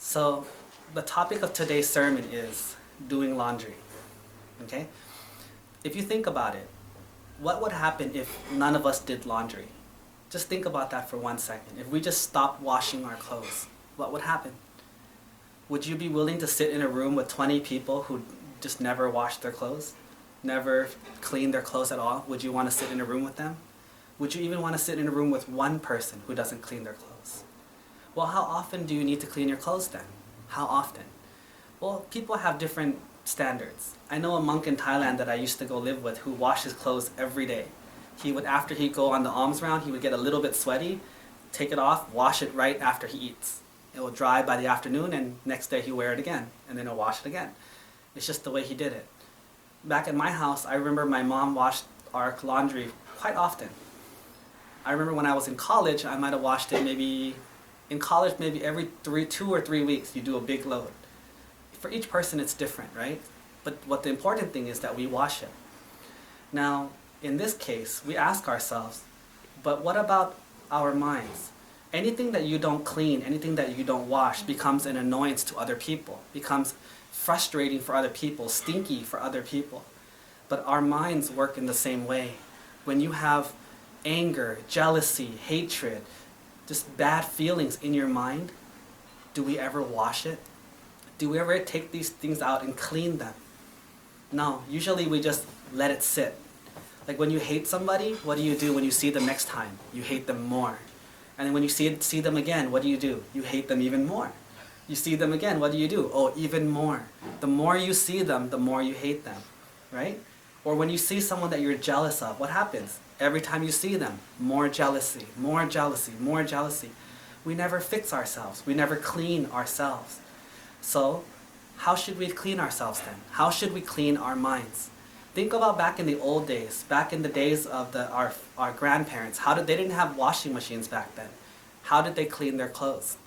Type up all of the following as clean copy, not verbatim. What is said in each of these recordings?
So the topic of today's sermon is doing laundry. Okay? If you think about it, what would happen if none of us did laundry? Just think about that for 1 second. If we just stopped washing our clothes, what would happen? Would you be willing to sit in a room with 20 people who just never wash their clothes? Never clean their clothes at all? Would you want to sit in a room with them? Would you even want to sit in a room with one person who doesn't clean their clothes? Well, how often do you need to clean your clothes then? How often? Well, people have different standards. I know a monk in Thailand that I used to go live with who washed his clothes every day. He would, after he'd go on the alms round, he would get a little bit sweaty, take it off, wash it right after he eats. It will dry by the afternoon, and next day he'll wear it again, and then he'll wash it again. It's just the way he did it. Back at my house, I remember my mom washed our laundry quite often. I remember when I was in college, I might have washed it maybe every 2 or 3 weeks, you do a big load. For each person it's different, right? But what the important thing is that we wash it. Now, in this case, we ask ourselves, but what about our minds? Anything that you don't clean, anything that you don't wash becomes an annoyance to other people, becomes frustrating for other people, stinky for other people. But our minds work in the same way. When you have anger, jealousy, hatred, just bad feelings in your mind, do we ever wash it? Do we ever take these things out and clean them? No, usually we just let it sit. Like when you hate somebody, what do you do when you see them next time? You hate them more. And then when you see them again, what do? You hate them even more. You see them again, what do? Oh, even more. The more you see them, the more you hate them, right? Or when you see someone that you're jealous of, what happens? Every time you see them, more jealousy, more jealousy, more jealousy. We never fix ourselves. We never clean ourselves. So, how should we clean ourselves then? How should we clean our minds? Think about back in the old days, back in the days of our grandparents. They didn't have washing machines back then. How did they clean their clothes?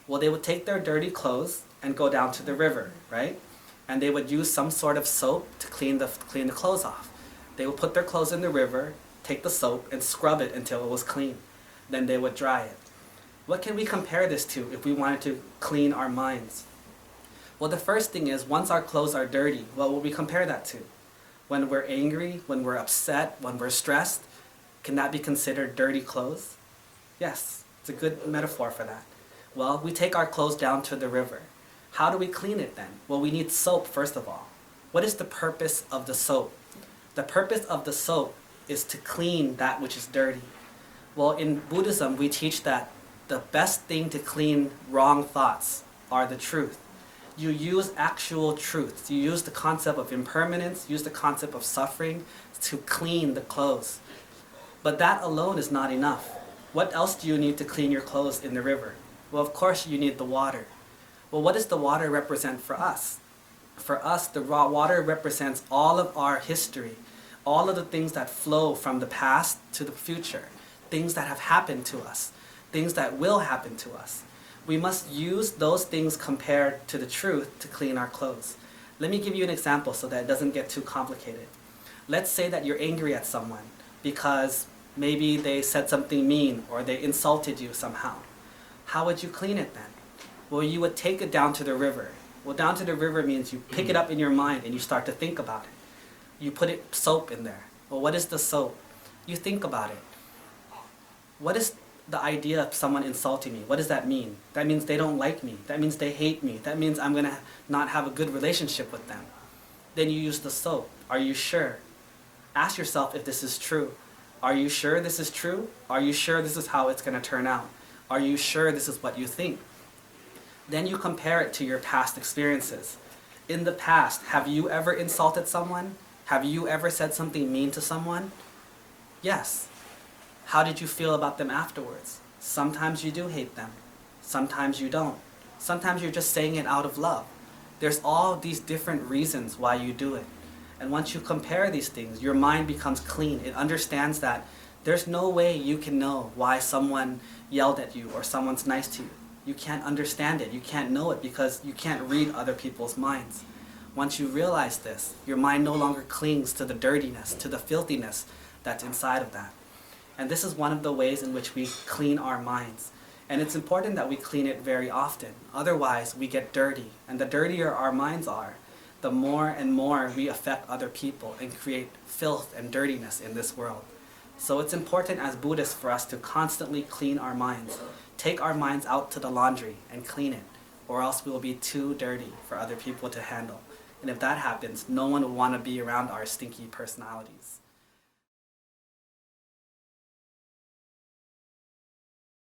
Well, they would take their dirty clothes and go down to the river, right? And they would use some sort of soap to clean the clothes off. They would put their clothes in the river, take the soap, and scrub it until it was clean. Then they would dry it. What can we compare this to if we wanted to clean our minds? Well, the first thing is, once our clothes are dirty, what will we compare that to? When we're angry, when we're upset, when we're stressed, can that be considered dirty clothes? Yes, it's a good metaphor for that. Well, we take our clothes down to the river. How do we clean it then? Well, we need soap first of all. What is the purpose of the soap? The purpose of the soap is to clean that which is dirty. Well, in Buddhism, we teach that the best thing to clean wrong thoughts are the truth. You use actual truths. You use the concept of impermanence, use the concept of suffering to clean the clothes. But that alone is not enough. What else do you need to clean your clothes in the river? Well, of course you need the water. Well, what does the water represent for us? For us, the raw water represents all of our history, all of the things that flow from the past to the future, things that have happened to us, things that will happen to us. We must use those things compared to the truth to clean our clothes. Let me give you an example so that it doesn't get too complicated. Let's say that you're angry at someone because maybe they said something mean or they insulted you somehow. How would you clean it then? Well, you would take it down to the river. Well, down to the river means you pick it up in your mind and you start to think about it. You put soap in there. Well, what is the soap? You think about it. What is the idea of someone insulting me? What does that mean? That means they don't like me. That means they hate me. That means I'm going to not have a good relationship with them. Then you use the soap. Are you sure? Ask yourself if this is true. Are you sure this is true? Are you sure this is how it's going to turn out? Are you sure this is what you think? Then you compare it to your past experiences. In the past, have you ever insulted someone? Have you ever said something mean to someone? Yes. How did you feel about them afterwards? Sometimes you do hate them. Sometimes you don't. Sometimes you're just saying it out of love. There's all these different reasons why you do it. And once you compare these things, your mind becomes clean. It understands that there's no way you can know why someone yelled at you or someone's nice to you. You can't understand it. You can't know it because you can't read other people's minds. Once you realize this, your mind no longer clings to the dirtiness, to the filthiness that's inside of that. And this is one of the ways in which we clean our minds. And it's important that we clean it very often. Otherwise, we get dirty. And the dirtier our minds are, the more and more we affect other people and create filth and dirtiness in this world. So it's important as Buddhists for us to constantly clean our minds. Take our minds out to the laundry and clean it, or else we will be too dirty for other people to handle. And if that happens, no one will want to be around our stinky personalities.